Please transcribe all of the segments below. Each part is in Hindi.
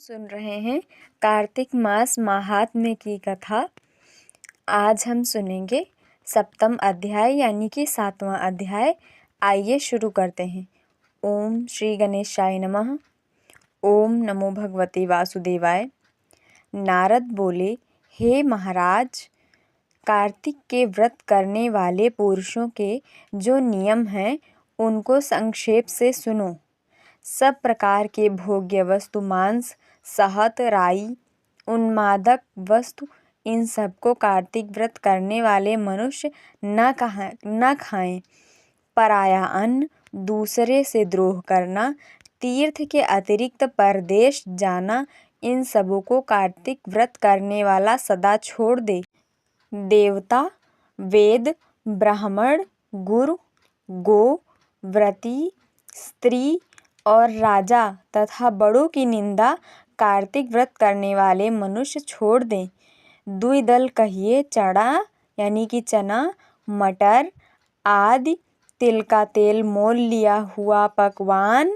सुन रहे हैं कार्तिक मास महात्म्य की कथा। आज हम सुनेंगे सप्तम अध्याय यानी कि 7वां अध्याय। आइए शुरू करते हैं। ओम श्री गणेशाय नमः। ओम नमो भगवते वासुदेवाय। नारद बोले, हे महाराज, कार्तिक के व्रत करने वाले पुरुषों के जो नियम हैं उनको संक्षेप से सुनो। सब प्रकार के भोग्य वस्तु, मांस, शहद, राई, उन्मादक वस्तु, इन सबको कार्तिक व्रत करने वाले मनुष्य न खाएं। पराया अन्न, दूसरे से द्रोह करना, तीर्थ के अतिरिक्त परदेश जाना, इन सबों को कार्तिक व्रत करने वाला सदा छोड़ दे। देवता, वेद, ब्राह्मण, गुरु, गो, व्रती, स्त्री और राजा तथा बड़ों की निंदा कार्तिक व्रत करने वाले मनुष्य छोड़ दें। द्विदल कहिए चना यानी कि चना, मटर आदि, तिल का तेल, मोल लिया हुआ पकवान,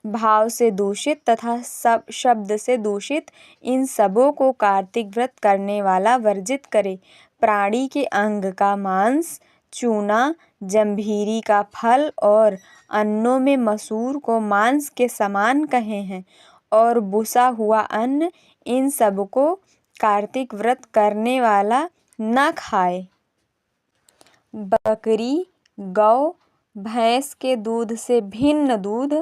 भाव से दूषित तथा सब शब्द से दूषित, इन सबों को कार्तिक व्रत करने वाला वर्जित करे। प्राणी के अंग का मांस, चूना, जम्भीरी का फल और अन्नों में मसूर को मांस के समान कहे हैं और बुसा हुआ अन्न, इन सब को कार्तिक व्रत करने वाला न खाए। बकरी, गौ, भैंस के दूध से भिन्न दूध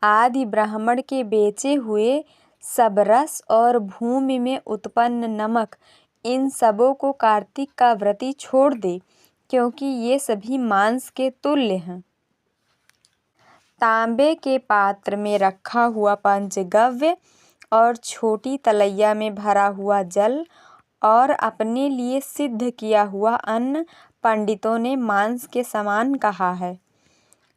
आदि, ब्राह्मण के बेचे हुए सब रस और भूमि में उत्पन्न नमक, इन सबों को कार्तिक का व्रती छोड़ दे, क्योंकि ये सभी मांस के तुल्य हैं। तांबे के पात्र में रखा हुआ पंचगव्य और छोटी तलैया में भरा हुआ जल और अपने लिए सिद्ध किया हुआ अन्न पंडितों ने मांस के समान कहा है।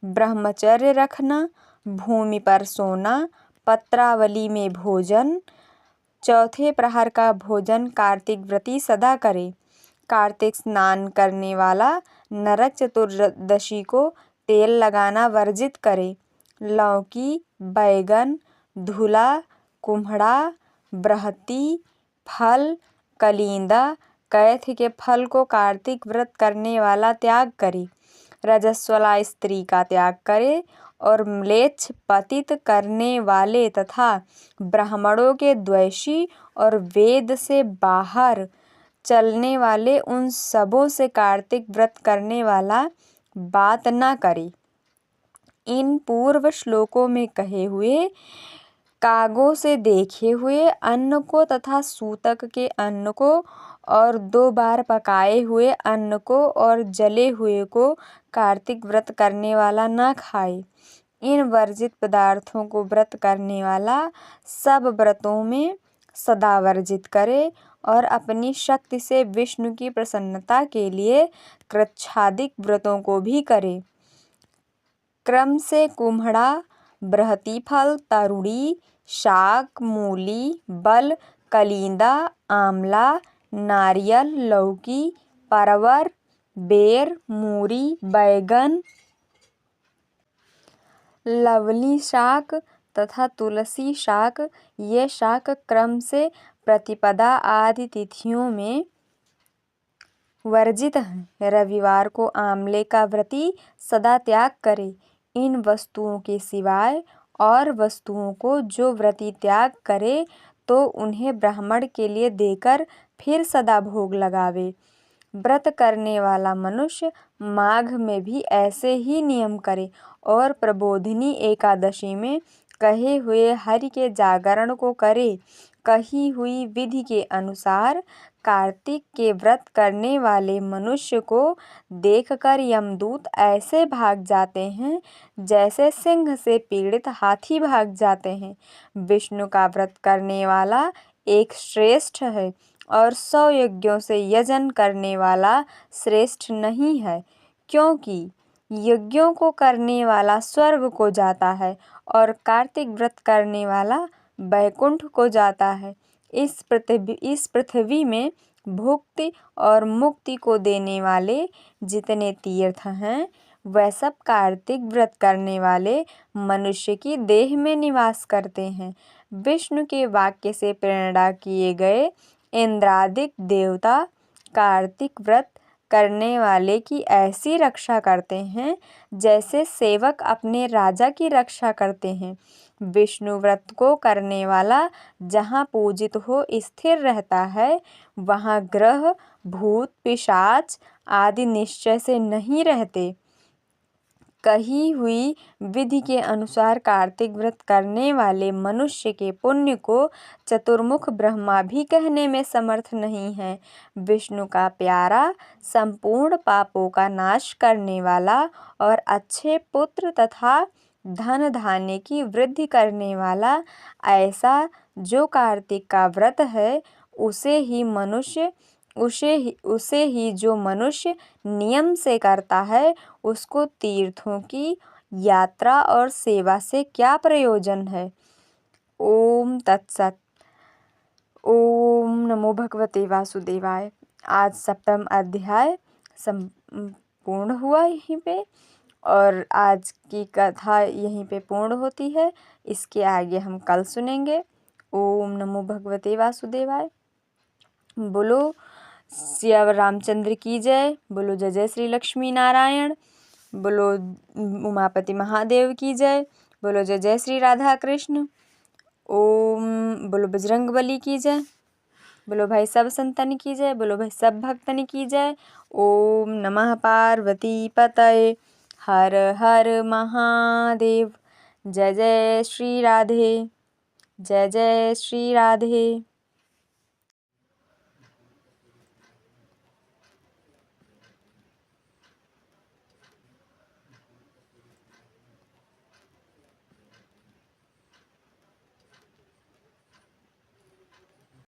ब्रह्मचर्य रखना, भूमि पर सोना, पत्रावली में भोजन, चौथे प्रहर का भोजन कार्तिक व्रती सदा करे। कार्तिक स्नान करने वाला नरक चतुर्दशी को तेल लगाना वर्जित करे। लौकी, बैगन, धुला, कुम्हड़ा, बृहति फल, कलिंदा, कैथ के फल को कार्तिक व्रत करने वाला त्याग करे। रजस्वला स्त्री का त्याग करे और म्लेच्छ पतित करने वाले तथा ब्राह्मणों के द्वेषी और वेद से बाहर चलने वाले उन सबों से कार्तिक व्रत करने वाला बात न करे। इन पूर्व श्लोकों में कहे हुए कागों से देखे हुए अन्न को तथा सूतक के अन्न को और 2 बार पकाए हुए अन्न को और जले हुए को कार्तिक व्रत करने वाला न खाए। इन वर्जित पदार्थों को व्रत करने वाला सब व्रतों में सदा वर्जित करे और अपनी शक्ति से विष्णु की प्रसन्नता के लिए कृच्छादिक व्रतों को भी करे। क्रम से कुम्हड़ा, बृहति फल, तरुड़ी, शाक, मूली, बल, कलिंदा, आंवला, नारियल, लौकी, परवर, बेर, मूरी, बैगन, लवली शाक तथा तुलसी शाक, ये शाक क्रम से प्रतिपदा आदि तिथियों में वर्जित हैं। रविवार को आंवले का व्रती सदा त्याग करे। इन वस्तुओं के सिवाय और वस्तुओं को जो व्रती त्याग करे तो उन्हें ब्राह्मण के लिए देकर फिर सदा भोग लगावे। व्रत करने वाला मनुष्य माघ में भी ऐसे ही नियम करे और प्रबोधिनी एकादशी में कहे हुए हरि के जागरण को करे। कही हुई विधि के अनुसार कार्तिक के व्रत करने वाले मनुष्य को देखकर यमदूत ऐसे भाग जाते हैं जैसे सिंह से पीड़ित हाथी भाग जाते हैं। विष्णु का व्रत करने वाला एक श्रेष्ठ है और 100 यज्ञों से यजन करने वाला श्रेष्ठ नहीं है, क्योंकि यज्ञों को करने वाला स्वर्ग को जाता है और कार्तिक व्रत करने वाला वैकुंठ को जाता है। इस पृथ्वी में भुक्ति और मुक्ति को देने वाले जितने तीर्थ हैं वह सब कार्तिक व्रत करने वाले मनुष्य की देह में निवास करते हैं। विष्णु के वाक्य से प्रेरणा किए गए इंद्रादिक देवता कार्तिक व्रत करने वाले की ऐसी रक्षा करते हैं जैसे सेवक अपने राजा की रक्षा करते हैं। विष्णु व्रत को करने वाला जहाँ पूजित हो स्थिर रहता है, वहाँ ग्रह भूत पिशाच आदि निश्चय से नहीं रहते। कही हुई विधि के अनुसार कार्तिक व्रत करने वाले मनुष्य के पुण्य को चतुर्मुख ब्रह्मा भी कहने में समर्थ नहीं है। विष्णु का प्यारा, संपूर्ण पापों का नाश करने वाला और अच्छे पुत्र तथा धन धान्य की वृद्धि करने वाला ऐसा जो कार्तिक का व्रत है, उसे ही जो मनुष्य नियम से करता है, उसको तीर्थों की यात्रा और सेवा से क्या प्रयोजन है। ओम तत्सत। ओम नमो भगवते वासुदेवाय। आज सप्तम अध्याय संपूर्ण हुआ यहीं पे, और आज की कथा यहीं पे पूर्ण होती है। इसके आगे हम कल सुनेंगे। ओम नमो भगवते वासुदेवाय। बोलो सिया रामचंद्र की जय। बोलो जय जय श्री लक्ष्मी नारायण। बोलो उमापति महादेव की जय। बोलो जय जय श्री राधा कृष्ण। ओम बोलो बजरंग बली की जय। बोलो भाई सब संतन की जय। बोलो भाई सब भक्तन की जय। ओम नमः पार्वती पतये। हर हर महादेव। जय जय श्री राधे। जय जय श्री राधे।